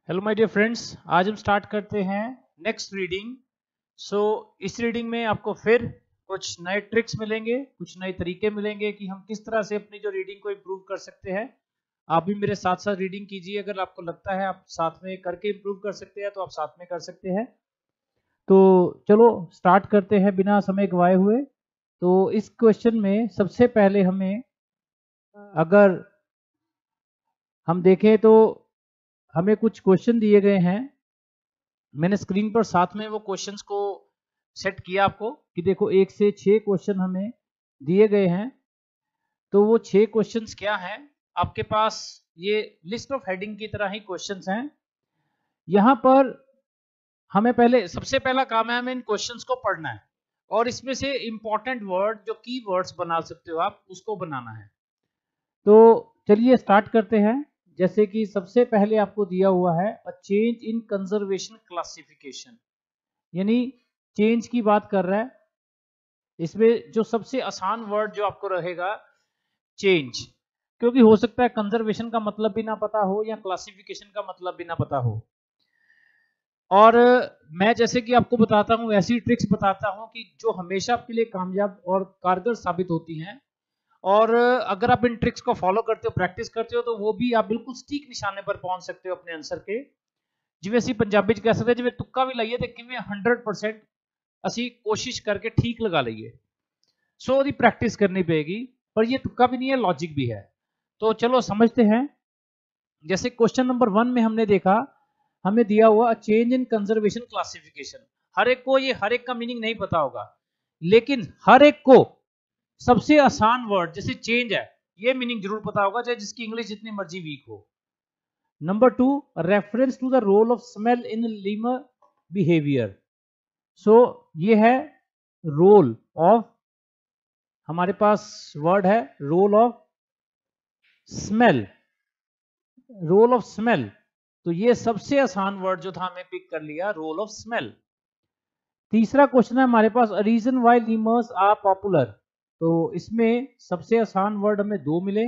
Hello my dear friends, आज हम start करते हैं नेक्स्ट रीडिंग। इस रीडिंग में आपको फिर कुछ नए ट्रिक्स मिलेंगे, कुछ नए तरीके मिलेंगे कि हम किस तरह से अपनी जो रीडिंग को इम्प्रूव कर सकते हैं। आप भी मेरे साथ साथ रीडिंग कीजिए। अगर आपको लगता है आप साथ में करके इम्प्रूव कर सकते हैं तो आप साथ में कर सकते हैं। तो चलो स्टार्ट करते हैं बिना समय गवाए हुए। तो इस क्वेश्चन में सबसे पहले हमें, अगर हम देखें तो हमें कुछ क्वेश्चन दिए गए हैं। मैंने स्क्रीन पर साथ में वो क्वेश्चंस को सेट किया आपको कि देखो 1 से 6 क्वेश्चन हमें दिए गए हैं। तो वो 6 क्वेश्चंस क्या हैं, आपके पास ये लिस्ट ऑफ हेडिंग की तरह ही क्वेश्चंस हैं। यहाँ पर हमें सबसे पहला काम है, हमें इन क्वेश्चंस को पढ़ना है और इसमें से इंपॉर्टेंट वर्ड जो की वर्ड्स बना सकते हो आप, उसको बनाना है। तो चलिए स्टार्ट करते हैं। जैसे कि सबसे पहले आपको दिया हुआ है a change in conservation classification, यानी चेंज की बात कर रहा है। इसमें जो सबसे आसान वर्ड जो आपको रहेगा चेंज, क्योंकि हो सकता है कंजर्वेशन का मतलब भी ना पता हो या क्लासिफिकेशन का मतलब भी ना पता हो। और मैं जैसे कि आपको बताता हूँ, ऐसी ट्रिक्स बताता हूँ कि जो हमेशा आपके लिए कामयाब और कारगर साबित होती हैं। और अगर आप इन ट्रिक्स को फॉलो करते हो, प्रैक्टिस करते हो, तो वो भी आप बिल्कुल सटीक निशाने पर पहुंच सकते हो अपने आंसर के। जिਵੇਂ ਅਸੀਂ ਪੰਜਾਬੀ ਚ ਕਹਿ ਸਕਦੇ ਜਿਵੇਂ ਤੁੱਕਾ ਵੀ ਲਾਈਏ ਤੇ ਕਿਵੇਂ 100% ਅਸੀਂ कोशिश करके ठीक लगा लीए। सो ਉਹਦੀ प्रैक्टिस करनी पड़ेगी, पर ये तुक्का भी नहीं है, लॉजिक भी है। तो चलो समझते हैं। जैसे क्वेश्चन नंबर 1 में हमने देखा, हमें दिया हुआ चेंज इन कंजर्वेशन क्लासिफिकेशन। हर एक को ये हर एक का मीनिंग नहीं पता होगा, लेकिन हर एक को सबसे आसान वर्ड जैसे चेंज है, ये मीनिंग जरूर पता होगा, चाहे जिसकी इंग्लिश जितनी मर्जी वीक हो। Number 2, reference to the role of smell in lemur behaviour. So ये है रोल ऑफ, हमारे पास वर्ड है role of smell. Role of smell, तो ये सबसे आसान वर्ड जो था हमें पिक कर लिया, रोल ऑफ स्मेल। तीसरा क्वेश्चन है हमारे पास, a reason why lemurs are popular. तो इसमें सबसे आसान वर्ड हमें दो मिले,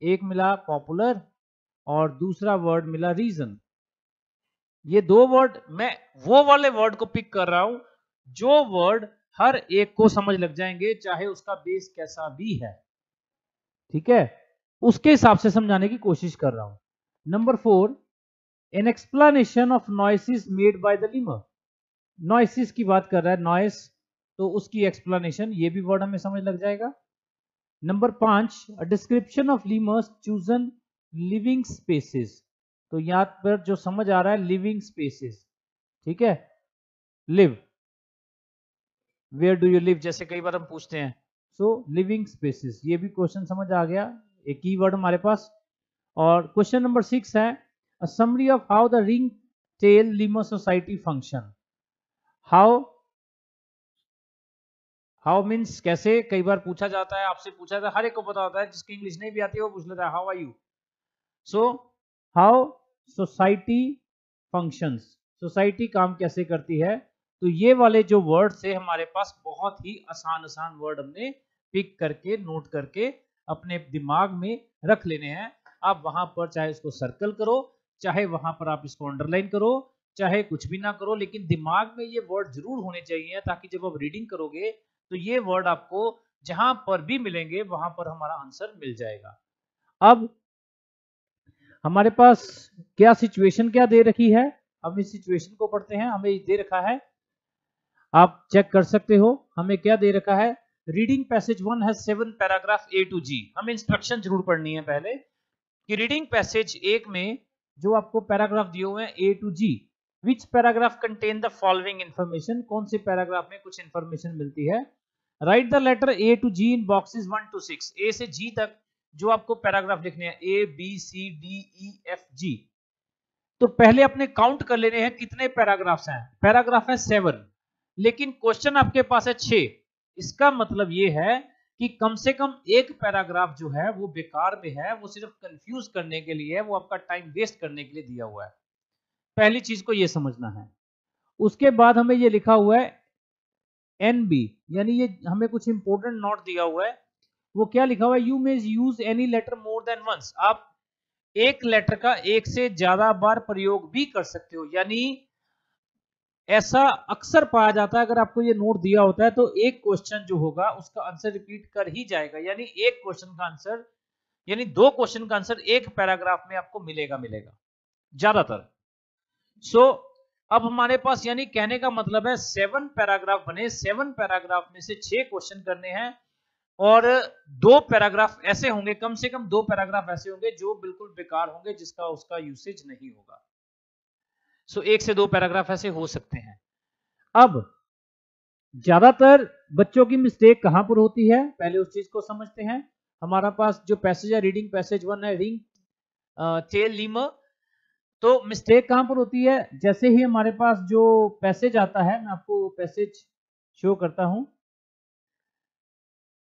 एक मिला पॉपुलर और दूसरा वर्ड मिला रीजन। ये दो वर्ड, मैं वो वाले वर्ड को पिक कर रहा हूं जो वर्ड हर एक को समझ लग जाएंगे, चाहे उसका बेस कैसा भी है। ठीक है, उसके हिसाब से समझाने की कोशिश कर रहा हूं। Number 4, an explanation of noises made by the lemur. Noises की बात कर रहा है, नॉइस, तो उसकी एक्सप्लेनेशन, ये भी वर्ड हमें समझ लग जाएगा। Number 5, description of lemurs chosen living spaces. तो यहां पर जो समझ आ रहा है लिविंग स्पेसेस, ठीक है, live, where do you live, जैसे कई बार हम पूछते हैं। सो लिविंग स्पेसेस, ये भी क्वेश्चन समझ आ गया, एक की वर्ड हमारे पास। और क्वेश्चन नंबर 6 है, a summary of how the ring tail lemur society function. How, how means कैसे, कई बार पूछा जाता है, आपसे पूछा जाता है, हर एक को पता होता है, जिसकी इंग्लिश नहीं भी आती है वो पूछ लेता है how are you. So how society functions, society काम कैसे करती है। तो ये वाले जो वर्ड से हमारे पास बहुत ही आसान आसान वर्ड हमने पिक करके, नोट करके अपने दिमाग में रख लेने हैं। आप वहां पर चाहे इसको सर्कल करो, चाहे वहां पर आप इसको अंडरलाइन करो, चाहे कुछ भी ना करो, लेकिन दिमाग में ये वर्ड जरूर होने चाहिए, ताकि जब आप रीडिंग करोगे तो ये वर्ड आपको जहां पर भी मिलेंगे वहां पर हमारा आंसर मिल जाएगा। अब हमारे पास क्या सिचुएशन क्या दे रखी है, हम इस सिचुएशन को पढ़ते हैं। हमें दे रखा है, आप चेक कर सकते हो, हमें क्या दे रखा है, रीडिंग पैसेज 1 है 7 पैराग्राफ ए टू जी। हमें इंस्ट्रक्शन जरूर पढ़नी है पहले कि रीडिंग पैसेज 1 में जो आपको पैराग्राफ दिए हुए हैं A to G, which paragraph contain the following information, कौन से पैराग्राफ में कुछ इंफॉर्मेशन मिलती है। Write the letter A to G in boxes 1 to 6, A से जी तक जो आपको पैराग्राफ लिखने हैं, A B C D E F G. तो पहले अपने काउंट कर लेने हैं कितने पैराग्राफ्स हैं। पैराग्राफ है 7, लेकिन क्वेश्चन आपके पास है 6। इसका मतलब ये है कि कम से कम एक पैराग्राफ जो है वो बेकार में है, वो सिर्फ कंफ्यूज करने के लिए है, वो आपका टाइम वेस्ट करने के लिए दिया हुआ है। पहली चीज को ये समझना है। उसके बाद हमें ये लिखा हुआ है एनबी, यानी ये हमें कुछ इंपॉर्टेंट नोट दिया हुआ है। वो क्या लिखा हुआ है, you may use any letter more than once. आप एक लेटर का एक से ज्यादा बार प्रयोग भी कर सकते हो, यानी ऐसा अक्सर पाया जाता है, अगर आपको ये नोट दिया होता है तो एक क्वेश्चन जो होगा उसका आंसर रिपीट कर ही जाएगा, यानी एक क्वेश्चन का आंसर, यानी दो क्वेश्चन का आंसर एक पैराग्राफ में आपको मिलेगा ज्यादातर। सो अब हमारे पास, यानी कहने का मतलब है 7 पैराग्राफ बने, 7 पैराग्राफ में से 6 क्वेश्चन करने हैं, और 2 पैराग्राफ ऐसे होंगे, कम से कम 2 पैराग्राफ ऐसे होंगे जो बिल्कुल बेकार होंगे, जिसका उसका यूसेज नहीं होगा। सो 1 से 2 पैराग्राफ ऐसे हो सकते हैं। अब ज्यादातर बच्चों की मिस्टेक कहां पर होती है, पहले उस चीज को समझते हैं। हमारा पास जो पैसेज है, रीडिंग पैसेज 1 है, रिंग टेल लीमर। तो मिस्टेक कहां पर होती है, जैसे ही हमारे पास जो पैसेज आता है, मैं आपको पैसेज शो करता हूं,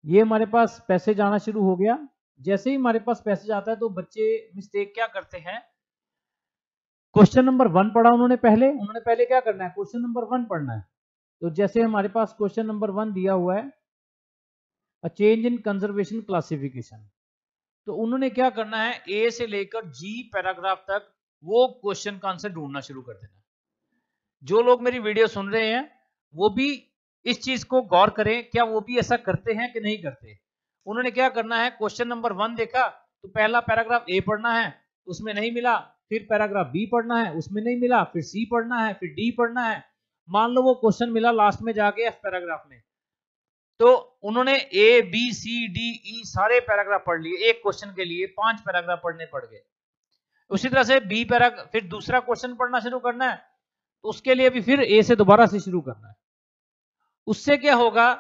ये हमारे पास पैसेज आना शुरू हो गया। जैसे ही हमारे पास पैसेज आता है तो बच्चे मिस्टेक क्या करते हैं, क्वेश्चन नंबर 1 पढ़ा उन्होंने पहले क्या करना है, क्वेश्चन नंबर 1 पढ़ना है। तो जैसे हमारे पास क्वेश्चन नंबर 1 दिया हुआ है, a change in conservation classification, तो उन्होंने क्या करना है, ए से लेकर जी पैराग्राफ तक वो क्वेश्चन का आंसर ढूंढना शुरू कर देना। जो लोग मेरी वीडियो सुन रहे हैं वो भी इस चीज को गौर करें, क्या वो भी ऐसा करते हैं कि नहीं करते। उन्होंने क्या करना है, क्वेश्चन नंबर 1 देखा तो पहला पैराग्राफ ए पढ़ना है, उसमें नहीं मिला, फिर पैराग्राफ बी पढ़ना है, उसमें नहीं मिला, फिर सी पढ़ना है, फिर डी पढ़ना है। मान लो वो क्वेश्चन मिला लास्ट में जाके एफ पैराग्राफ में, तो उन्होंने ए बी सी डी ई सारे पैराग्राफ पढ़ लिए, एक क्वेश्चन के लिए 5 पैराग्राफ पढ़ने पड़ गए। उसी तरह से बी पैराग्राफ, फिर दूसरा क्वेश्चन पढ़ना शुरू करना है, तो उसके लिए भी फिर ए से दोबारा से शुरू करना है। उससे क्या होगा,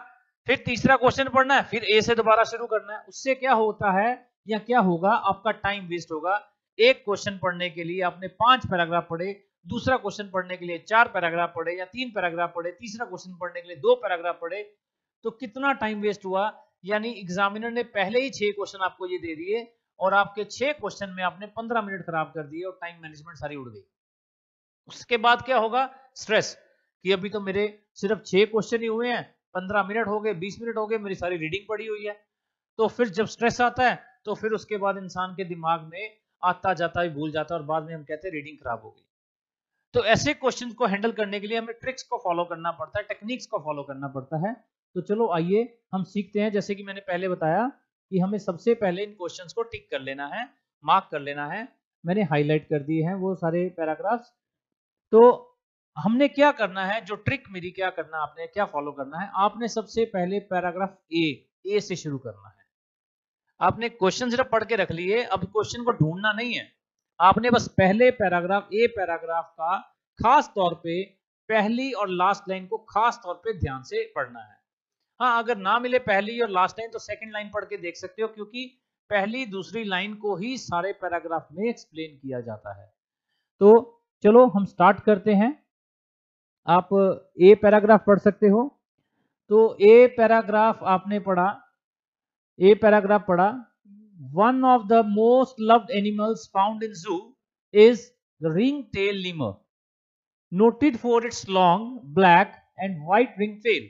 फिर तीसरा क्वेश्चन पढ़ना है, फिर ए से दोबारा शुरू करना है। उससे क्या होता है या क्या होगा, आपका टाइम वेस्ट होगा। एक क्वेश्चन पढ़ने के लिए आपने 5 पैराग्राफ पढ़े, दूसरा क्वेश्चन पढ़ने के लिए 4 पैराग्राफ पढ़े या 3 पैराग्राफ पढ़े, तीसरा क्वेश्चन पढ़ने के लिए 2 पैराग्राफ पढ़े, तो कितना टाइम वेस्ट हुआ। यानी एग्जामिनर ने पहले ही 6 क्वेश्चन आपको ये दे दिए और आपके 6 क्वेश्चन में आपने 15 मिनट खराब कर दिए और टाइम मैनेजमेंट सारी उड़ गई। उसके बाद क्या होगा, स्ट्रेस, कि अभी तो मेरे सिर्फ 6 क्वेश्चन ही हुए हैं, 15 मिनट हो गए, 20 मिनट हो गए, मेरी सारी रीडिंग पड़ी हुई है। तो फिर जब स्ट्रेस आता है तो फिर उसके बाद इंसान के दिमाग में आता जाता ही भूल जाता है और बाद में हम कहते हैं रीडिंग खराब हो गई। तो ऐसे क्वेश्चन को हैंडल करने के लिए हमें ट्रिक्स को फॉलो करना पड़ता है, टेक्निक्स को फॉलो करना पड़ता है। तो चलो आइए हम सीखते हैं। जैसे कि मैंने पहले बताया कि हमें सबसे पहले इन क्वेश्चंस को टिक कर लेना है, मार्क कर लेना है। मैंने हाईलाइट कर दिए हैं वो सारे पैराग्राफ्स। तो हमने क्या करना है, जो ट्रिक मेरी क्या करना, आपने क्या फॉलो करना है, आपने सबसे पहले पैराग्राफ ए से शुरू करना है। आपने क्वेश्चन सिर्फ पढ़ के रख लिए, अब क्वेश्चन को ढूंढना नहीं है, आपने बस पहले पैराग्राफ ए पैराग्राफ का खास तौर पे पहली और लास्ट लाइन को खास तौर पे ध्यान से पढ़ना है। हाँ, अगर ना मिले पहली और लास्ट लाइन तो सेकंड लाइन पढ़ के देख सकते हो, क्योंकि पहली दूसरी लाइन को ही सारे पैराग्राफ में एक्सप्लेन किया जाता है। तो चलो हम स्टार्ट करते हैं। आप ए पैराग्राफ पढ़ सकते हो। तो ए पैराग्राफ आपने पढ़ा, ए पैराग्राफ पढ़ा, one of the most loved animals found in zoo is the ring tail lemur, noted for its long black and white ring tail.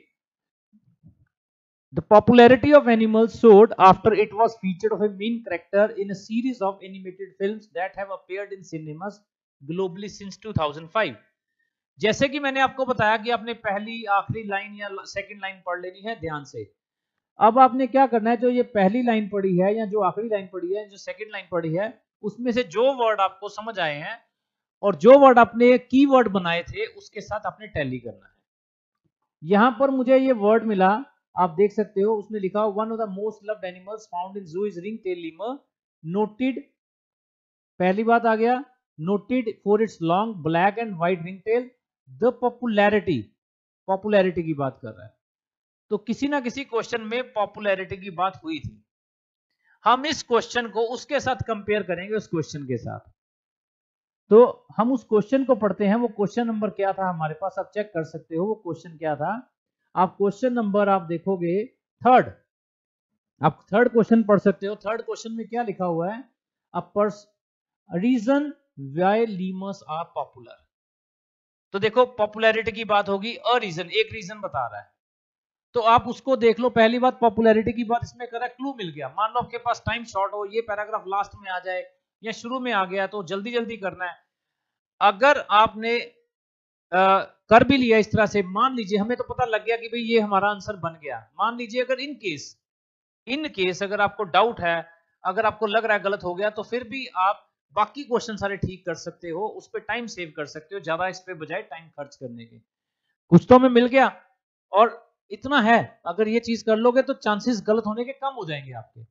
The popularity of animals soared after it was featured of a main character in a series of animated films that have appeared in cinemas globally since 2005. जैसे कि मैंने आपको बताया कि आपने पहली आखिरी line या सेकंड लाइन पढ़ लेनी है ध्यान से। अब आपने क्या करना है, जो ये पहली लाइन पढ़ी है या जो आखिरी लाइन पढ़ी है, जो सेकंड लाइन पढ़ी है, उसमें से जो वर्ड आपको समझ आए हैं और जो वर्ड आपने कीवर्ड बनाए थे उसके साथ आपने टैली करना है। यहां पर मुझे ये वर्ड मिला, आप देख सकते हो, उसमें लिखा one of the most loved animals found in zoo is ring tail lemur, noted, पहली बात आ गया, noted for its long black and white ring tail. The popularity, popularity की बात कर रहा है, तो किसी ना किसी क्वेश्चन में पॉपुलैरिटी की बात हुई थी। हम इस क्वेश्चन को उसके साथ कंपेयर करेंगे, उस क्वेश्चन के साथ। तो हम उस क्वेश्चन को पढ़ते हैं। वो क्वेश्चन नंबर क्या था हमारे पास, आप चेक कर सकते हो वो क्वेश्चन क्या था। आप क्वेश्चन नंबर आप देखोगे थर्ड, आप थर्ड क्वेश्चन पढ़ सकते हो। थर्ड क्वेश्चन में क्या लिखा हुआ है, reason why lemurs are popular. तो देखो पॉपुलैरिटी की बात होगी, अ रीजन, एक रीजन बता रहा है, तो आप उसको देख लो। पहली बात पॉपुलैरिटी की बात इसमें कर रहा है, क्लू मिल गया। मान लो आपके पास टाइम शॉर्ट हो, ये पैराग्राफ लास्ट में आ जाए या शुरू में आ गया तो जल्दी जल्दी करना है। अगर आपने कर भी लिया इस तरह से, मान लीजिए हमें तो पता लग गया कि भाई ये हमारा आंसर बन गया, मान लीजिए अगर इन केस अगर आपको डाउट है, अगर आपको लग रहा है गलत हो गया, तो फिर भी आप बाकी क्वेश्चन सारे ठीक कर सकते हो, उस पर टाइम सेव कर सकते हो ज्यादा इस पे बजाय टाइम खर्च करने के। कुछ तो हमें मिल गया, और इतना है, अगर ये चीज कर लोगे तो चांसेस गलत होने के कम हो जाएंगे आपके।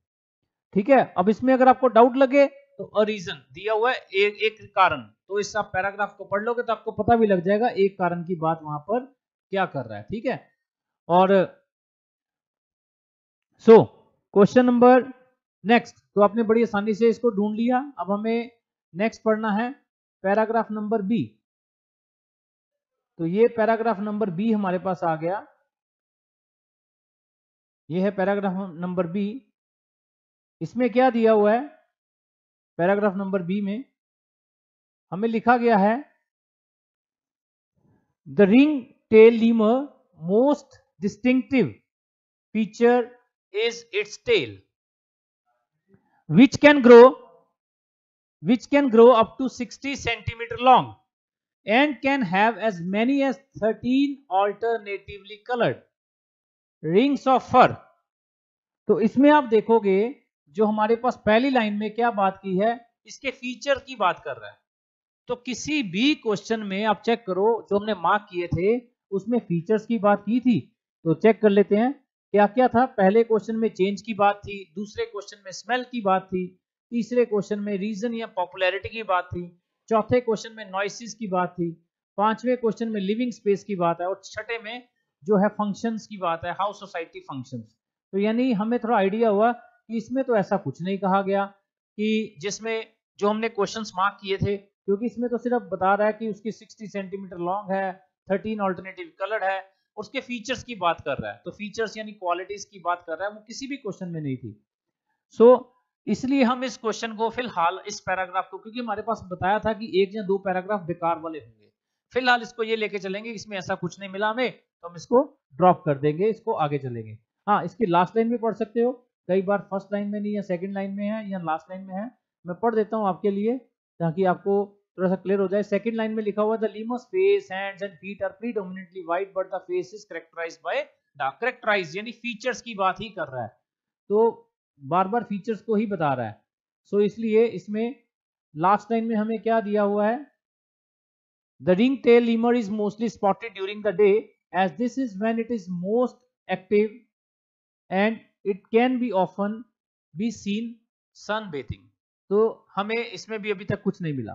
ठीक है, अब इसमें अगर आपको डाउट लगे तो अ रीजन दिया हुआ है, एक कारण, तो इस आप पैराग्राफ को पढ़ लोगे तो आपको पता भी लग जाएगा एक कारण की बात वहां पर क्या कर रहा है। ठीक है, और सो क्वेश्चन नंबर नेक्स्ट, तो आपने बड़ी आसानी से इसको ढूंढ लिया। अब हमें नेक्स्ट पढ़ना है पैराग्राफ नंबर बी। तो ये पैराग्राफ नंबर बी हमारे पास आ गया, ये है पैराग्राफ नंबर बी। इसमें क्या दिया हुआ है, पैराग्राफ नंबर बी में हमें लिखा गया है the ring tail lemur most distinctive feature is its tail which can grow up to 60 centimeter long and can have as many as 13 alternatively colored rings of fur। तो इसमें आप देखोगे जो हमारे पास पहली लाइन में क्या बात की है, इसके फीचर की बात कर रहा है। तो किसी भी क्वेश्चन में आप चेक करो जो हमने मार्क किए थे उसमें फीचर्स की बात की थी, तो चेक कर लेते हैं क्या क्या था। पहले क्वेश्चन में चेंज की बात थी, दूसरे क्वेश्चन में स्मेल की बात थी, तीसरे क्वेश्चन में रीजन या पॉपुलैरिटी की बात थी, चौथे क्वेश्चन में नॉइसेस की बात थी, पांचवें क्वेश्चन में लिविंग स्पेस की बात है, और छठे में जो है फंक्शंस की बात है, हाउ सोसाइटी फंक्शंस। तो यानी हमें थोड़ा आइडिया हुआ कि इसमें तो ऐसा कुछ नहीं कहा गया कि जिसमें जो हमने क्वेश्चंस मार्क किए थे, क्योंकि इसमें तो सिर्फ बता रहा है कि उसकी 60 सेंटीमीटर लॉन्ग है, 13 ऑल्टरनेटिव कलर है, उसके फीचर्स की बात कर रहा है। तो फीचर्स यानी क्वालिटीज की बात कर रहा है, वो किसी भी क्वेश्चन में नहीं थी। सो इसलिए हम इस क्वेश्चन को फिलहाल, इस पैराग्राफ को, क्योंकि हमारे पास बताया था कि एक या दो पैराग्राफ बेकार वाले होंगे, फिलहाल इसको ये लेके चलेंगे, इसमें ऐसा कुछ नहीं मिला हमें, तो हम इसको ड्रॉप कर देंगे, इसको आगे चलेंगे। हाँ, इसकी लास्ट लाइन भी पढ़ सकते हो, कई बार फर्स्ट लाइन में नहीं, या सेकंड लाइन में है, या लास्ट लाइन में है। मैं पढ़ देता हूँ आपके लिए ताकि आपको थोड़ा सा क्लियर हो जाए। सेकंड लाइन में लिखा हुआ the lemurs face, hands and feet are predominantly white but the face is characterized by dark. Characterize यानी फीचर्स की बात ही कर रहा है, तो बार बार फीचर्स को ही बता रहा है। सो इसलिए इसमें लास्ट लाइन में हमें क्या दिया हुआ है, the ring tail lemur is mostly spotted during the day as this is when it is most active and it can be often be seen sunbathing. तो हमें इसमें भी अभी तक कुछ नहीं मिला।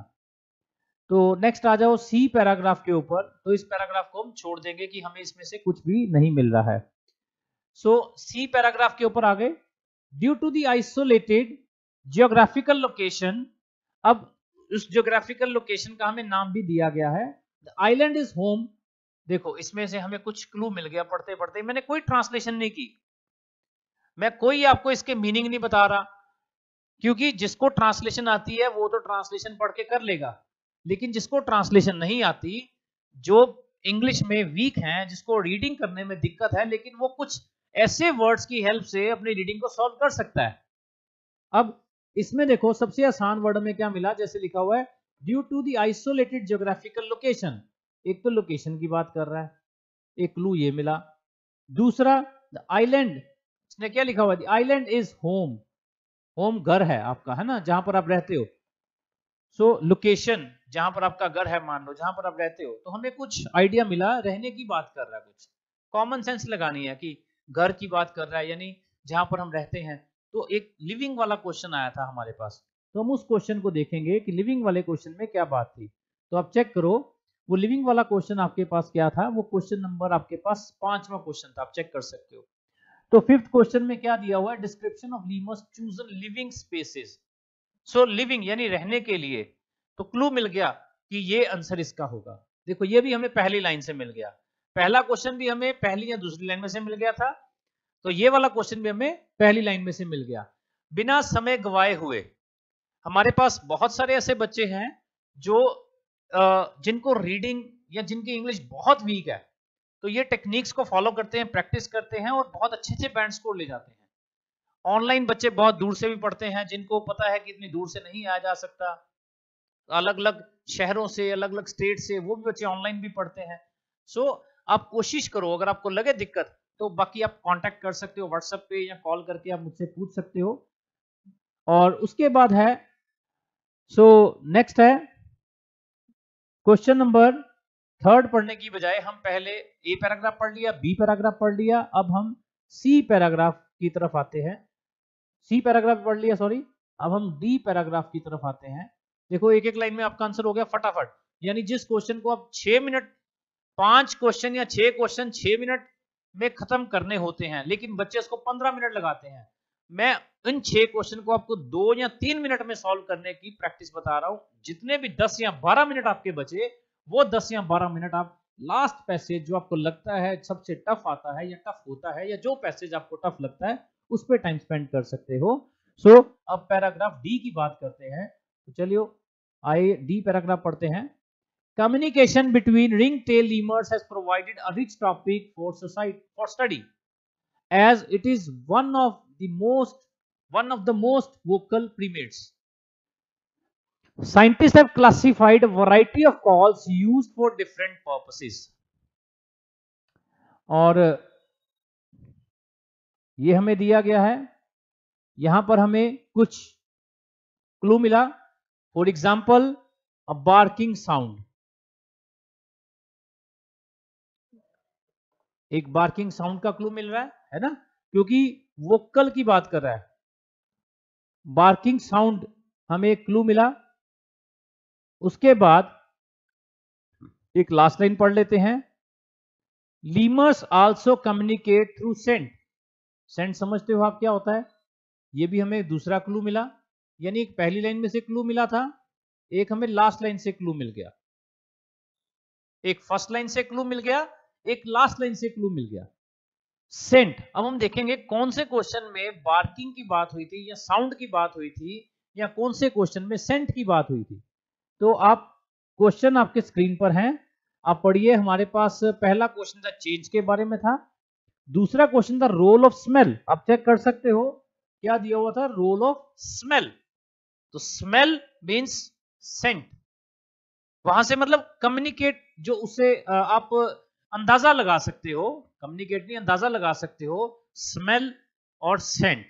तो नेक्स्ट आ जाओ सी पैराग्राफ के ऊपर। तो इस पैराग्राफ को हम छोड़ देंगे कि हमें इसमें से कुछ भी नहीं मिल रहा है। सो सी पैराग्राफ के ऊपर आ गए, due to the isolated geographical location. अब उस जियोग्राफिकल लोकेशन का हमें नाम भी दिया गया है, द आइलैंड इज होम। देखो इसमें से हमें कुछ क्लू मिल गया पढ़ते पढ़ते, मैंने कोई ट्रांसलेशन नहीं की, मैं कोई आपको इसके मीनिंग नहीं बता रहा, क्योंकि जिसको ट्रांसलेशन आती है वो तो ट्रांसलेशन पढ़ के कर लेगा, लेकिन जिसको ट्रांसलेशन नहीं आती, जो इंग्लिश में वीक हैं, जिसको रीडिंग करने में दिक्कत है, लेकिन वो कुछ ऐसे वर्ड्स की हेल्प से अपनी रीडिंग को सॉल्व कर सकता है। अब इसमें देखो सबसे आसान वर्ड में क्या मिला, जैसे लिखा हुआ है due to the isolated geographical location. एक तो लोकेशन की बात कर रहा है, एक क्लू ये मिला। दूसरा द आइलैंड, इसने क्या लिखा हुआ है, the island is home. Home घर है आपका, है ना, जहां पर आप रहते हो। सो लोकेशन जहां पर आपका घर है, मान लो जहां पर आप रहते हो, तो हमें कुछ आइडिया मिला, रहने की बात कर रहा है, कुछ कॉमन सेंस लगानी है कि घर की बात कर रहा है यानी जहां पर हम रहते हैं। तो एक लिविंग वाला क्वेश्चन आया था हमारे पास, तो हम उस क्वेश्चन को देखेंगे कि लिविंग वाले क्वेश्चन में क्या बात थी। तो आप चेक करो वो लिविंग वाला क्वेश्चन आपके पास क्या था, वो क्वेश्चन नंबर आपके पास 5वां क्वेश्चन था, आप चेक कर सकते हो। तो 5th क्वेश्चन में क्या दिया हुआ है, description of lemurs chosen living spaces. So living यानी रहने के लिए, तो क्लू मिल गया कि ये आंसर इसका होगा। देखो ये भी हमें पहली लाइन से मिल गया, पहला क्वेश्चन भी हमें पहली या दूसरी लाइन में से मिल गया था, तो ये वाला क्वेश्चन भी हमें पहली लाइन में से मिल गया। बिना समय गवाए हुए, हमारे पास बहुत सारे ऐसे बच्चे हैं जो जिनको रीडिंग या जिनकी इंग्लिश बहुत वीक है, तो ये टेक्निक्स को फॉलो करते हैं, प्रैक्टिस करते हैं और बहुत अच्छे से बैंड स्कोर ले जाते हैं। ऑनलाइन बच्चे बहुत दूर से भी पढ़ते हैं, जिनको पता है कि इतनी दूर से नहीं आया जा सकता, अलग अलग शहरों से, अलग अलग स्टेट से, वो भी बच्चे ऑनलाइन भी पढ़ते हैं। सो आप कोशिश करो, अगर आपको लगे दिक्कत तो बाकी आप कांटेक्ट कर सकते हो व्हाट्सएप पे या कॉल करके आप मुझसे पूछ सकते हो। और उसके बाद है नेक्स्ट है क्वेश्चन नंबर थर्ड पढ़ने की बजाय हम पहले ए पैराग्राफ पढ़ लिया, बी पैराग्राफ पढ़ लिया, अब हम सी पैराग्राफ की तरफ आते हैं। सी पैराग्राफ पढ़ लिया, सॉरी, अब हम डी पैराग्राफ की तरफ आते हैं। देखो एक एक लाइन में आपका आंसर हो गया फटाफट, यानी जिस क्वेश्चन को आप 6 मिनट, 5 क्वेश्चन या 6 क्वेश्चन 6 मिनट में खत्म करने होते हैं, लेकिन बच्चे उसको 15 मिनट लगाते हैं। मैं इन 6 क्वेश्चन को आपको 2 या 3 मिनट में सॉल्व करने की प्रैक्टिस बता रहा हूं। जितने भी 10 या 12 मिनट आपके बचे, वो 10 या 12 मिनट आप लास्ट पैसेज जो आपको लगता है सबसे टफ आता है या टफ होता है, या जो पैसेज आपको टफ लगता है उस पर टाइम स्पेंड कर सकते हो। अब पैराग्राफ डी की बात करते हैं, तो चलिए आइए डी पैराग्राफ पढ़ते हैं। Communication between ring-tail lemurs has provided a rich topic for study, as it is one of the most vocal primates. Scientists have classified a variety of calls used for different purposes. और ये हमें दिया गया है, यहां पर हमें कुछ क्लू मिला। For example, a barking sound, एक बार्किंग साउंड का क्लू मिल रहा है ना, क्योंकि वोकल की बात कर रहा है। बार्किंग साउंड हमें एक क्लू मिला। उसके बाद एक लास्ट लाइन पढ़ लेते हैं। Lemurs also communicate through scent. Scent समझते हो आप क्या होता है? ये भी हमें दूसरा क्लू मिला, यानी एक पहली लाइन में से क्लू मिला था, एक हमें लास्ट लाइन से क्लू मिल गया, एक फर्स्ट लाइन से क्लू मिल गया, एक लास्ट लाइन से क्लू मिल गया। सेंट, अब हम देखेंगे कौन से क्वेश्चन में बार्किंग की बात हुई थी या साउंड की बात हुई थी, या कौन से क्वेश्चन में सेंट की बात हुई थी। तो आप क्वेश्चन आपके स्क्रीन पर हैं, आप पढ़िए। हमारे पास पहला क्वेश्चन था चेंज के बारे में था, दूसरा क्वेश्चन था रोल ऑफ स्मेल। आप चेक कर सकते हो क्या दिया हुआ था, रोल ऑफ स्मेल। तो स्मेल मींस सेंट, वहां से मतलब कम्युनिकेट, जो उसे आप अंदाजा लगा सकते हो, कम्युनिकेट नहीं अंदाजा लगा सकते हो, स्मेल और सेंट,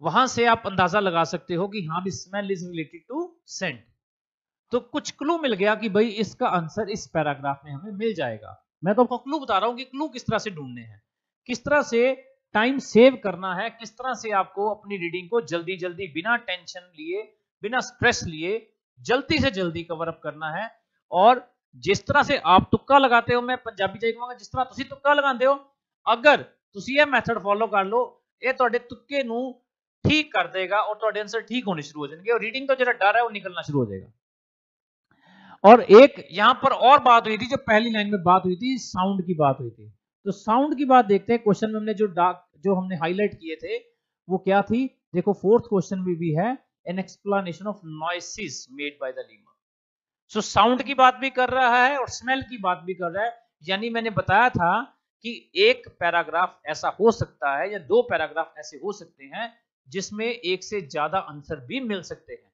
वहां से आप अंदाजा लगा सकते हो कि हाँ भी smell is related to scent. तो कुछ क्लू मिल गया कि भाई इसका आंसर इस पैराग्राफ में हमें मिल जाएगा। मैं तो आपको क्लू बता रहा हूं कि क्लू किस तरह से ढूंढने हैं, किस तरह से टाइम सेव करना है, किस तरह से आपको अपनी रीडिंग को जल्दी जल्दी बिना टेंशन लिए, बिना स्ट्रेस लिए जल्दी से जल्दी कवर अप करना है। और जिस तरह से आप तुक्का लगाते हो, मैं पंजाबी ਚ ਕਹਾਂਗਾ, जिस तरह ਤੁਸੀਂ तुक्का लगाते हो, अगर ਤੁਸੀਂ ਇਹ ਮੈਥਡ ਫੋਲੋ ਕਰ ਲਓ, ਇਹ ਤੁਹਾਡੇ ਤੁੱਕੇ ਨੂੰ ठीक कर देगा और ਤੁਹਾਡੇ आंसर ठीक होने शुरू हो जाएंगे, और रीडिंग तो ਜਿਹੜਾ डर है वो निकलना शुरू हो जाएगा। और एक यहां पर और बात हुई थी, जो पहली लाइन में बात हुई थी, साउंड की बात हुई थी। तो साउंड की बात देखते हैं, क्वेश्चन में हमने जो हमने हाईलाइट किए थे वो क्या थी। देखो फोर्थ क्वेश्चन में भी है, an explanation of noises made by the lemur. So sound की बात भी कर रहा है और स्मेल की बात भी कर रहा है। यानी मैंने बताया था कि एक पैराग्राफ ऐसा हो सकता है या दो पैराग्राफ ऐसे हो सकते हैं जिसमें एक से ज्यादा आंसर भी मिल सकते हैं।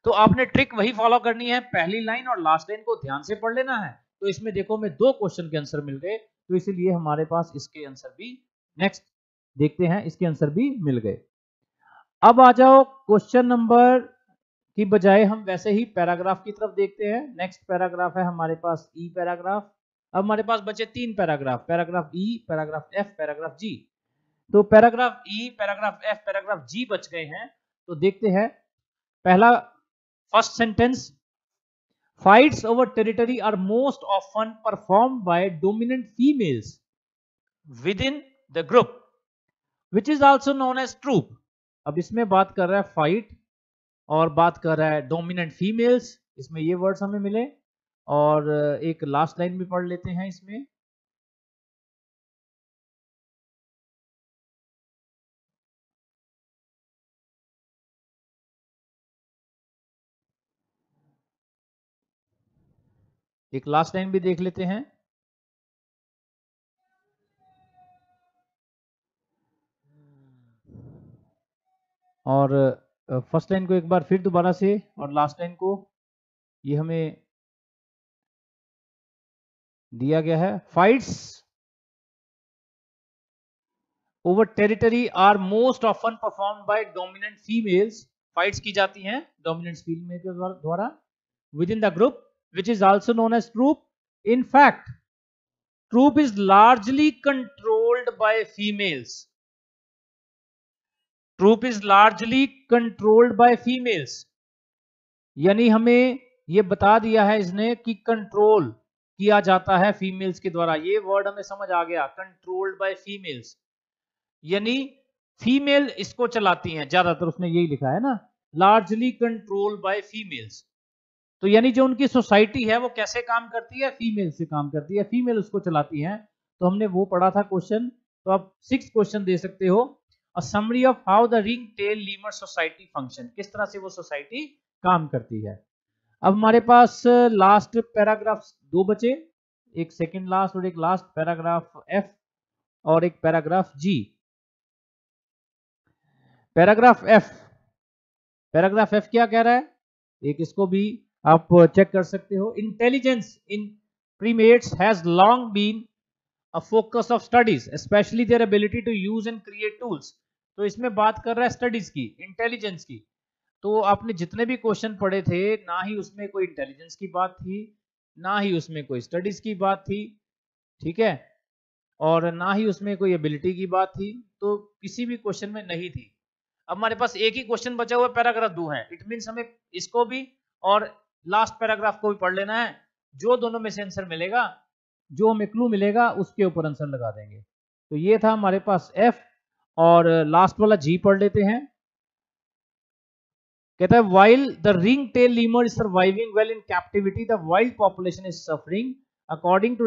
तो आपने ट्रिक वही फॉलो करनी है, पहली लाइन और लास्ट लाइन को ध्यान से पढ़ लेना है। तो इसमें देखो हमें दो क्वेश्चन के आंसर मिल गए, तो इसीलिए हमारे पास इसके आंसर भी, नेक्स्ट देखते हैं, इसके आंसर भी मिल गए। अब आ जाओ क्वेश्चन नंबर की बजाय हम वैसे ही पैराग्राफ की तरफ देखते हैं। नेक्स्ट पैराग्राफ है हमारे पास ई पैराग्राफ। अब हमारे पास बचे तीन पैराग्राफ, पैराग्राफ ई, पैराग्राफ एफ, पैराग्राफ जी। तो पैराग्राफ ई, पैराग्राफ एफ, पैराग्राफ जी बच गए हैं। तो देखते हैं पहला first sentence, fights over territory are most often performed by dominant females within the group which is also known as troop। अब इसमें बात कर रहा है फाइट और बात कर रहा है डोमिनेंट फीमेल्स, इसमें ये वर्ड्स हमें मिले। और एक लास्ट लाइन भी पढ़ लेते हैं इसमें। एक लास्ट लाइन भी देख लेते हैं। और फर्स्ट लाइन को एक बार फिर दोबारा से, और लास्ट लाइन को ये हमें दिया गया है। Fights over territory are most often performed by dominant females. Fights की जाती हैं डोमिनेंट फीमेल के द्वारा within the group which is also known as troop. In fact troop is largely controlled by females. Troop is largely controlled by females, यानी हमें ये बता दिया है इसने कि कंट्रोल किया जाता है फीमेल्स के द्वारा। ये वर्ड हमें समझ आ गया, कंट्रोल्ड बाय फीमेल्स, यानी फीमेल इसको चलाती हैं ज्यादातर, उसने यही लिखा है ना, लार्जली कंट्रोल बाय फीमेल्स। तो यानी जो उनकी सोसाइटी है वो कैसे काम करती है, फीमेल से काम करती है, फीमेल उसको चलाती हैं। तो हमने वो पढ़ा था क्वेश्चन। तो आप 6 क्वेश्चन दे सकते हो। A summary of how the ring tail lemur society function, किस तरह से वो सोसाइटी काम करती है। अब हमारे पास लास्ट पैराग्राफ 2 बचे, एक सेकंड लास्ट और एक लास्ट पैराग्राफ एफ और एक पैराग्राफ जी। पैराग्राफ एफ क्या कह रहा है, एक इसको भी आप चेक कर सकते हो। Intelligence in primates has long been a focus of studies, especially their ability to use and create tools। तो इसमें बात कर रहा है स्टडीज की, इंटेलिजेंस की। तो आपने जितने भी क्वेश्चन पढ़े थे, ना ही उसमें कोई इंटेलिजेंस की बात थी, ना ही उसमें कोई स्टडीज की बात थी, ठीक है, और ना ही उसमें कोई एबिलिटी की बात थी, तो किसी भी क्वेश्चन में नहीं थी। अब हमारे पास एक ही क्वेश्चन बचा हुआ पैराग्राफ 2 है, इट मींस हमें इसको भी और लास्ट पैराग्राफ को भी पढ़ लेना है। जो दोनों में से आंसर मिलेगा, जो हमें क्लू मिलेगा, उसके ऊपर आंसर लगा देंगे। तो ये था हमारे पास एफ, और लास्ट वाला जी पढ़ लेते हैं। कहता है while the ring tail lemur is surviving well in captivity, the wild population is suffering। according to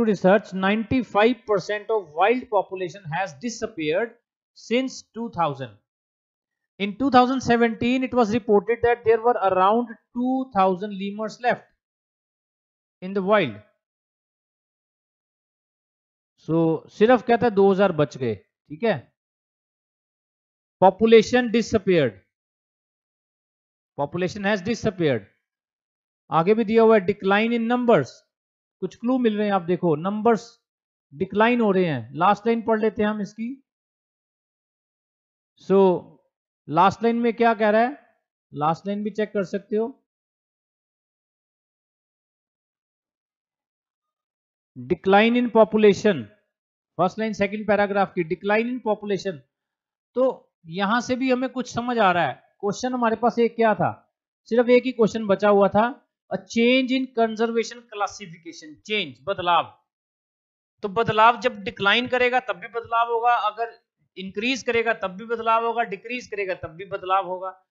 research 95% of wild population has disappeared since 2000। in 2017 it was reported that there were around 2000 lemurs left in the wild। so सिर्फ कहता है 2000 बच गए, ठीक है। Population disappeared, population has disappeared. आगे भी दिया हुआ है डिक्लाइन इन नंबर्स, कुछ क्लू मिल रहे हैं, आप देखो नंबर्स डिक्लाइन हो रहे हैं। लास्ट लाइन पढ़ लेते हैं हम इसकी। सो लास्ट लाइन में क्या कह रहा है, लास्ट लाइन भी चेक कर सकते हो। Decline in population, first line second paragraph की, डिक्लाइन इन पॉपुलेशन। तो यहां से भी हमें कुछ समझ आ रहा है। क्वेश्चन हमारे पास एक क्या था, सिर्फ एक ही क्वेश्चन बचा हुआ था, a change in conservation classification, change बदलाव। तो बदलाव जब डिक्लाइन करेगा तब भी बदलाव होगा, अगर इंक्रीज करेगा तब भी बदलाव होगा, डिक्रीज करेगा तब भी बदलाव होगा।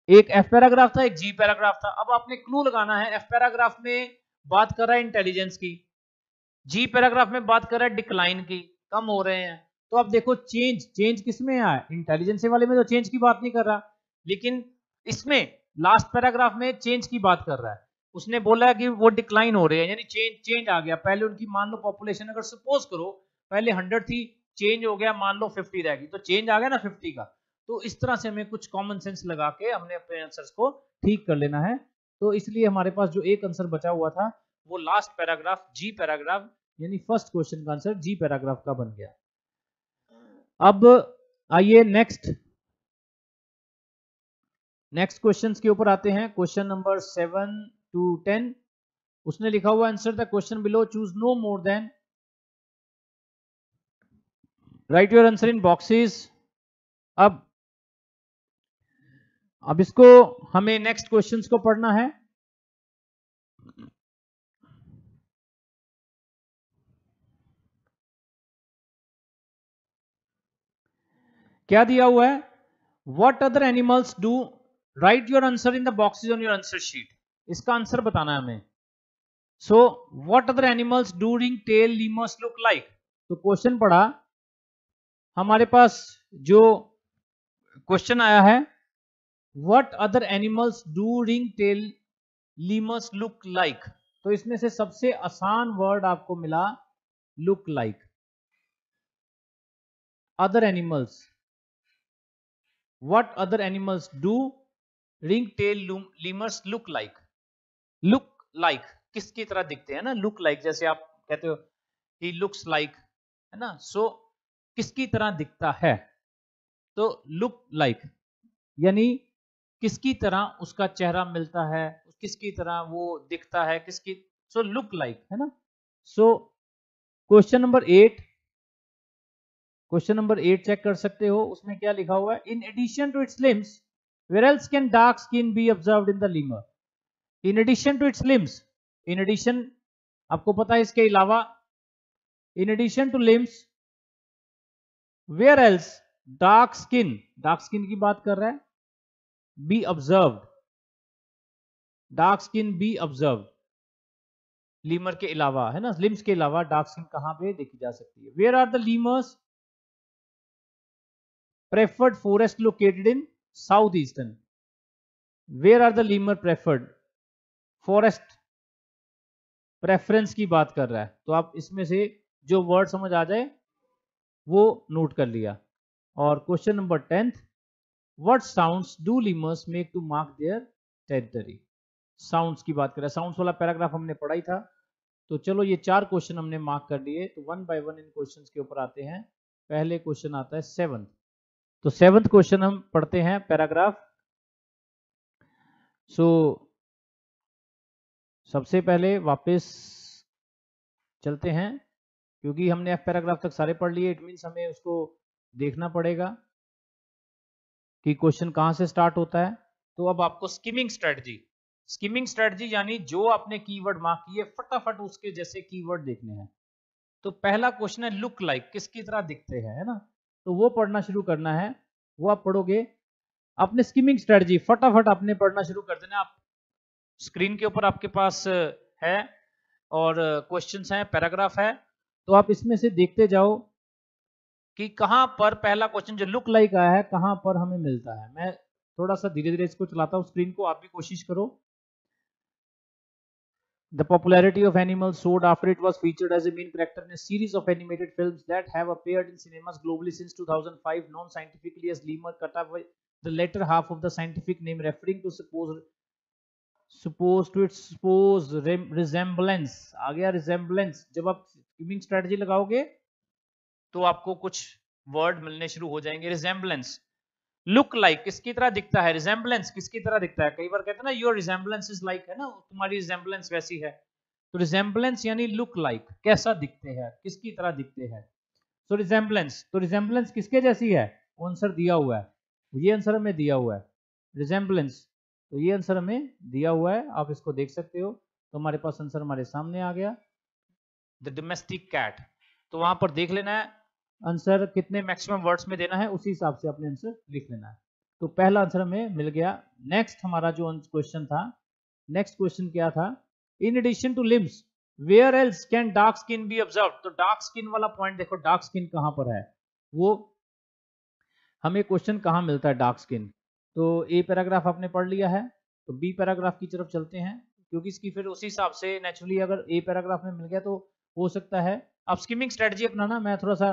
एक एफ पैराग्राफ था, एक जी पैराग्राफ था। अब आपने क्लू लगाना है, एफ पैराग्राफ में बात कर रहा है इंटेलिजेंस की, जी पैराग्राफ में बात कर रहा है डिक्लाइन की, कम हो रहे हैं। तो अब देखो चेंज किस में है, इंटेलिजेंस वाले में तो चेंज की बात नहीं कर रहा, लेकिन इसमें लास्ट पैराग्राफ में चेंज की बात कर रहा है। उसने बोला है कि वो डिक्लाइन हो रहे हैं, यानी चेंज आ गया। पहले उनकी मान लो पॉपुलेशन अगर सपोज करो पहले 100 थी, चेंज हो गया मान लो 50 रह गई, तो चेंज आ गया ना 50 का। तो इस तरह से हमें कुछ कॉमन सेंस लगा के हमने अपने आंसर्स को ठीक कर लेना है। तो इसलिए हमारे पास जो एक आंसर बचा हुआ था वो लास्ट पैराग्राफ जी पैराग्राफ, यानी फर्स्ट क्वेश्चन का आंसर जी पैराग्राफ का बन गया। अब आइए नेक्स्ट क्वेश्चंस के ऊपर आते हैं। क्वेश्चन नंबर 7 to 10, उसने लिखा हुआ answer the question below, choose no more than, write your answer in boxes. अब इसको हमें नेक्स्ट क्वेश्चंस को पढ़ना है। क्या दिया हुआ है, what other animals do, write your answer in the boxes on your answer sheet. इसका आंसर बताना है हमें। So what other animals do ring tail lemurs look like. तो क्वेश्चन पढ़ा, हमारे पास जो क्वेश्चन आया है, what other animals do ring tail lemurs look like. तो इसमें से सबसे आसान वर्ड आपको मिला look like. Other animals, what other animals do ring tail lemurs look like? Look like किसकी तरह दिखते हैं ना, लुक लाइक जैसे आप कहते हो ही लुक्स लाइक, है ना, सो किसकी तरह दिखता है, तो लुक लाइक यानी किसकी तरह उसका चेहरा मिलता है, किसकी तरह वो दिखता है, किसकी, सो लुक लाइक, है ना। So question number 8, question number 8 check कर सकते हो, उसमें क्या लिखा हुआ है, in addition to its limbs where else can dark skin be observed in the lemur? In addition to its limbs, in addition आपको पता है इसके अलावा, in addition to limbs where else dark skin की बात कर रहा है, be observed, dark skin be observed, lemur के अलावा, है ना, लिम्स के अलावा डार्क स्किन कहां पे देखी जा सकती है? Where are the lemurs preferred forest located in south eastern? Where are the lemur preferred forest, preference की बात कर रहा है, तो आप इसमें से जो वर्ड समझ आ जाए वो नोट कर लिया। और question number 10, what sounds do lemurs make to mark their territory? Sounds की बात कर रहा है, साउंड्स वाला पैराग्राफ हमने पढ़ा ही था, तो चलो ये 4 क्वेश्चन हमने मार्क कर लिए, तो one by one in questions के ऊपर आते हैं। पहले क्वेश्चन आता है 7th, तो 7th क्वेश्चन हम पढ़ते हैं पैराग्राफ। सो सबसे पहले वापस चलते हैं, क्योंकि हमने एफ पैराग्राफ तक सारे पढ़ लिए, इट मीन्स हमें उसको देखना पड़ेगा कि क्वेश्चन कहां से स्टार्ट होता है। तो अब आपको स्किमिंग स्ट्रेटजी यानी जो आपने कीवर्ड मार्क किए फटाफट उसके जैसे कीवर्ड देखने हैं। तो पहला क्वेश्चन है लुक लाइक, किसकी तरह दिखते हैं, है ना, तो वो पढ़ना शुरू करना है, वो आप पढ़ोगे। अपने स्किमिंग स्ट्रेटजी फटाफट आपने पढ़ना शुरू कर देना। आप स्क्रीन के ऊपर आपके पास है और क्वेश्चंस हैं, पैराग्राफ है, तो आप इसमें से देखते जाओ कि कहां पर पहला क्वेश्चन जो लुक लाइक आया है कहां पर हमें मिलता है। मैं थोड़ा सा धीरे धीरे इसको चलाता हूं स्क्रीन को, आप भी कोशिश करो। The popularity of animals soared after it was featured as a main character in a series of animated films that have appeared in cinemas globally since 2005, known scientifically as lemur, cut up the latter half of the scientific name referring to supposed resemblance। आ गया resemblance, जब आप skimming strategy लगाओगे तो आपको कुछ word मिलने शुरू हो जाएंगे। रिजेम्बलेंस, लुक लाइक किसकी तरह दिखता है, रिजेम्बलेंस किसकी तरह दिखता है, कई बार कहते हैं ना योर रिजेम्बलेंस इज लाइक, है ना, तुम्हारी रिजेम्बलेंस वैसी है, तो रिजेम्बलेंस यानी लुक लाइक, कैसा दिखते हैं, किसकी तरह दिखते हैं। सो रिजेम्बलेंस, तो रिजेम्बलेंस किसके जैसी है, वो आंसर दिया हुआ है, ये आंसर हमें दिया हुआ है रिजेम्बलेंस, तो ये आंसर हमें दिया हुआ है, आप इसको देख सकते हो। तो हमारे पास आंसर हमारे सामने आ गया, द डोमेस्टिक कैट। तो वहां पर देख लेना है आंसर कितने मैक्सिमम वर्ड्स में देना है, उसी हिसाब से अपने आंसर लिख लेना है। तो पहला आंसर हमें मिल गया। नेक्स्ट हमारा जो क्वेश्चन था, नेक्स्ट क्वेश्चन क्या था, in addition to limbs where else can dark skin be observed? तो डार्क स्किन वाला पॉइंट देखो, डार्क स्किन कहां पर है, वो हमें क्वेश्चन कहां मिलता है डार्क स्किन। तो ए पैराग्राफ आपने पढ़ लिया है, तो बी पैराग्राफ की तरफ चलते हैं, क्योंकि इसकी फिर उसी हिसाब से नेचुरली अगर ए पैराग्राफ में मिल गया तो हो सकता है आप स्किमिंग स्ट्रेटजी अपनाना। मैं थोड़ा सा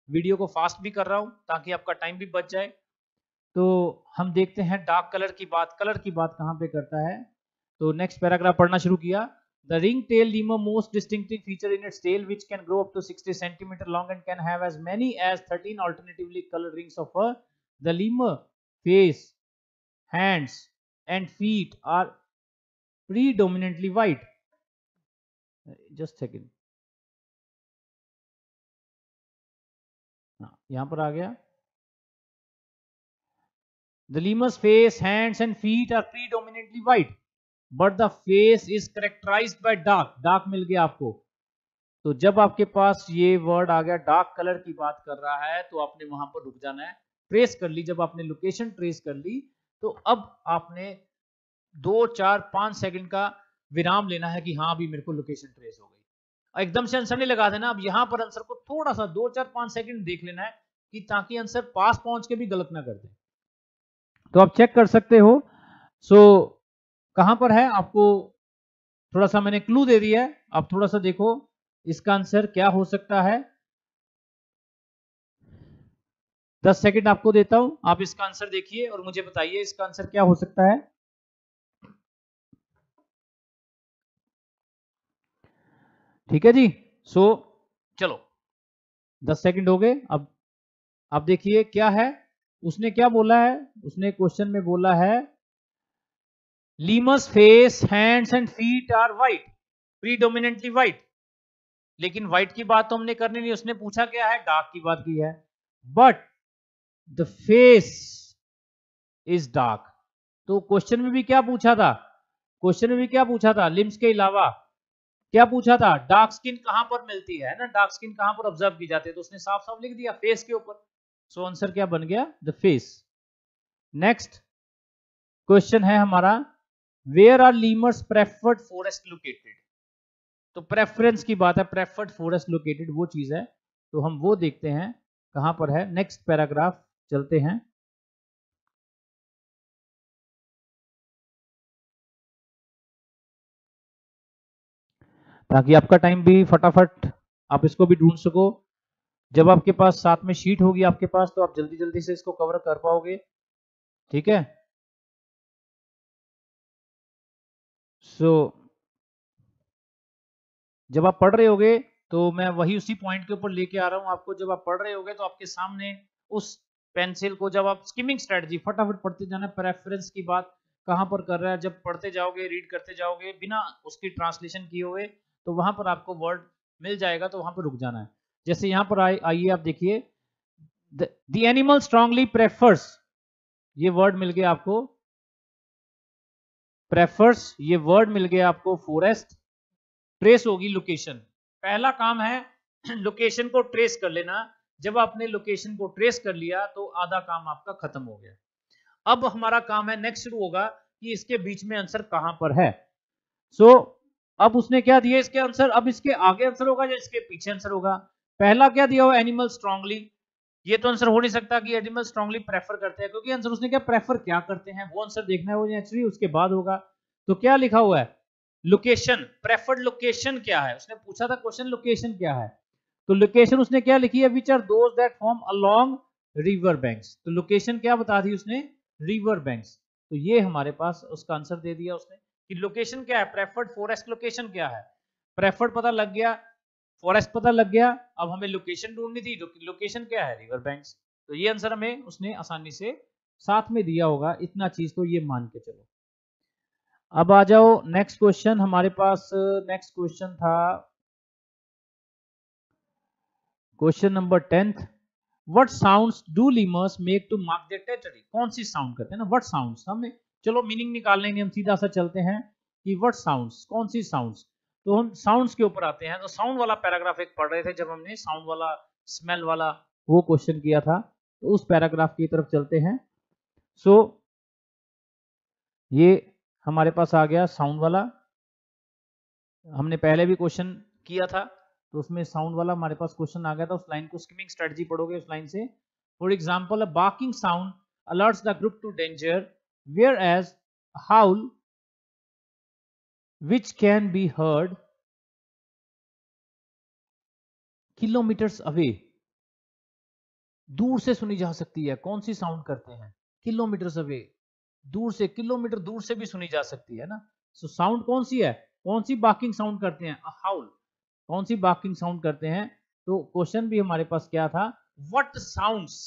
वीडियो को फास्ट भी कर रहा हूं ताकि आपका टाइम भी बच जाए। तो हम देखते हैं डार्क कलर की बात कहां पे करता है। तो नेक्स्ट पैराग्राफ पढ़ना शुरू किया, the ring tail lemur most distinctive feature in its tail which can grow up to 60 cm long and can have as many as 13 alternatively colored rings of fur. The lemur face, hands and feet are predominantly white. Just second, यहां पर आ गया, the lemur's face, hands and feet are predominantly white but the face is characterized by dark मिल गया आपको। तो जब आपके पास ये word आ गया डार्क कलर की बात कर रहा है तो आपने वहां पर रुक जाना है, ट्रेस कर ली, जब आपने लोकेशन ट्रेस कर ली तो अब आपने 2, 4, 5 सेकंड का विराम लेना है कि हाँ अभी मेरे को लोकेशन ट्रेस हो गई। एकदम से आंसर नहीं लगा देना, अब यहां पर आंसर को थोड़ा सा 2, 4, 5 सेकंड देख लेना है कि ताकि आंसर पास पहुंच के भी गलत ना कर दे। तो आप चेक कर सकते हो। सो कहां पर है, आपको थोड़ा सा मैंने क्लू दे दिया है, आप थोड़ा सा देखो इसका आंसर क्या हो सकता है। 10 सेकंड आपको देता हूं, आप इसका आंसर देखिए और मुझे बताइए इसका आंसर क्या हो सकता है। ठीक है जी। सो चलो 10 सेकंड हो गए। अब आप देखिए क्या है, उसने क्या बोला है, उसने क्वेश्चन में बोला है lemurs face hands and feet are white, predominantly white. लेकिन व्हाइट की बात तो हमने करनी नहीं, उसने पूछा क्या है, डार्क की बात की है। But the face is dark. तो क्वेश्चन में भी क्या पूछा था, क्वेश्चन में भी क्या पूछा था, लिम्स के अलावा क्या पूछा था, डार्क स्किन कहां पर मिलती है ना, डार्क स्किन कहां पर ऑब्जर्व की जाती है, तो उसने साफ साफ लिख दिया फेस के ऊपर। सो आंसर क्या बन गया, द फेस। नेक्स्ट क्वेश्चन है हमारा, where are lemurs preferred forest located. तो प्रेफरेंस की बात है, प्रेफर्ड फॉरेस्ट लोकेटेड वो चीज है, तो हम वो देखते हैं कहां पर है। नेक्स्ट पैराग्राफ चलते हैं। ताकि आपका टाइम भी फटाफट आप इसको भी ढूंढ सको। जब आपके पास साथ में शीट होगी आपके पास, तो आप जल्दी जल्दी से इसको कवर कर पाओगे। ठीक है। सो जब आप पढ़ रहे होगे तो मैं वही उसी पॉइंट के ऊपर लेके आ रहा हूं आपको। जब आप पढ़ रहे होगे तो आपके सामने उस पेंसिल को, जब आप स्किमिंग स्ट्रेटजी फटाफट पढ़ते जाना, प्रेफरेंस की बात कहां पर कर रहा है, जब पढ़ते जाओगे रीड करते जाओगे बिना उसकी ट्रांसलेशन किए हुए, तो वहां पर आपको वर्ड मिल जाएगा, तो वहां पर रुक जाना है। जैसे यहां पर आइए आप देखिए, द एनिमल स्ट्रांगली प्रेफर्स, ये वर्ड मिल गया आपको, प्रेफर्स ये वर्ड मिल गया आपको, फॉरेस्ट, ट्रेस होगी लोकेशन। पहला काम है लोकेशन को ट्रेस कर लेना। जब आपने लोकेशन को ट्रेस कर लिया तो आधा काम आपका खत्म हो गया। अब हमारा काम है नेक्स्ट शुरू होगा कि इसके बीच में आंसर कहां पर है। सो अब उसने क्या दिया इसके आंसर, अब इसके आगे आंसर होगा या इसके पीछे आंसर होगा। पहला क्या दिया हुआ, एनिमल स्ट्रांगली, ये तो आंसर हो नहीं सकता कि एनिमल स्ट्रांगली प्रेफर करते हैं, क्योंकि आंसर उसने क्या प्रेफर क्या करते हैं वो आंसर देखना है, वो नेचुरली उसके बाद होगा। तो क्या लिखा हुआ है, लोकेशन, प्रेफर्ड लोकेशन क्या है, उसने पूछा था क्वेश्चन लोकेशन क्या है। तो लोकेशन उसने क्या लिखी है, which are those that form along river banks. तो लोकेशन क्या बता दी उसने, रिवर बैंक्स। तो ये हमारे पास उसका आंसर दे दिया उसने कि लोकेशन क्या है, प्रेफर्ड फॉरेस्ट लोकेशन क्या है। प्रेफर्ड पता लग गया, फॉरेस्ट पता लग गया, अब हमें लोकेशन ढूंढनी थी, लोकेशन क्या है, रिवर बैंक्स। तो ये आंसर हमें उसने आसानी से साथ में दिया होगा, इतना चीज तो ये मान के चलो। अब आ जाओ नेक्स्ट क्वेश्चन हमारे पास। नेक्स्ट क्वेश्चन था question number 10th, what sounds do lemurs make to mark their territory. कौन सी साउंड करते हैं ना, व्हाट साउंड्स। हमें चलो मीनिंग निकालने नहीं, हम सीधा सा चलते हैं कि व्हाट साउंड्स, कौन सी साउंड्स। तो हम साउंड्स के ऊपर आते हैं। तो साउंड वाला पैराग्राफ एक पढ़ रहे थे जब हमने साउंड वाला, स्मेल वाला वो क्वेश्चन किया था, तो उस पैराग्राफ की तरफ चलते हैं। सो ये हमारे पास आ गया साउंड वाला, हमने पहले भी क्वेश्चन किया था, तो उसमें साउंड वाला हमारे पास क्वेश्चन आ गया था। उस लाइन को स्किमिंग स्ट्रेटजी पढ़ोगे उस लाइन से। For example, a barking sound alerts the group to danger, whereas howl which can be heard kilometres away, दूर से सुनी जा सकती है। कौन सी साउंड करते हैं, किलोमीटर्स अवे, दूर से, किलोमीटर दूर से भी सुनी जा सकती है ना। सो साउंड कौन सी है, कौन सी बार्किंग साउंड करते हैं, हाउल, कौन सी बार्किंग साउंड करते हैं। तो क्वेश्चन भी हमारे पास क्या था, व्हाट साउंड्स।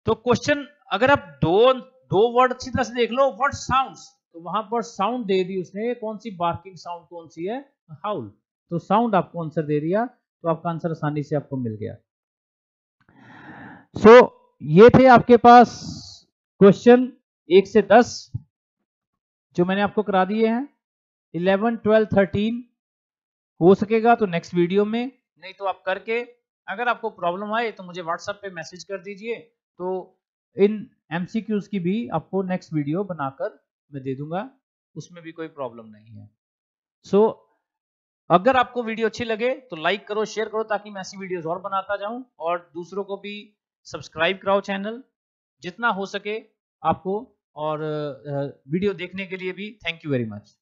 तो क्वेश्चन अगर आप दो दो वर्ड अच्छी तरह से देख लो, व्हाट साउंड्स, तो वहां पर साउंड दे दी उसने, कौन सी बार्किंग साउंड कौन सी है, हाउल। तो साउंड आपको आंसर दे दिया, तो आपका आंसर आसानी से आपको मिल गया। सो ये थे आपके पास क्वेश्चन 1 से 10 जो मैंने आपको करा दिए हैं। 11, 12, 13 हो सकेगा तो नेक्स्ट वीडियो में, नहीं तो आप करके, अगर आपको प्रॉब्लम आए तो मुझे व्हाट्सएप पे मैसेज कर दीजिए, तो इन एमसीक्यूज की भी आपको नेक्स्ट वीडियो बनाकर मैं दे दूंगा, उसमें भी कोई प्रॉब्लम नहीं है। सो अगर आपको वीडियो अच्छी लगे तो लाइक करो, शेयर करो, ताकि मैं ऐसी वीडियोस और बनाता जाऊं, और दूसरों को भी सब्सक्राइब कराओ चैनल जितना हो सके आपको। और वीडियो देखने के लिए भी थैंक यू वेरी मच।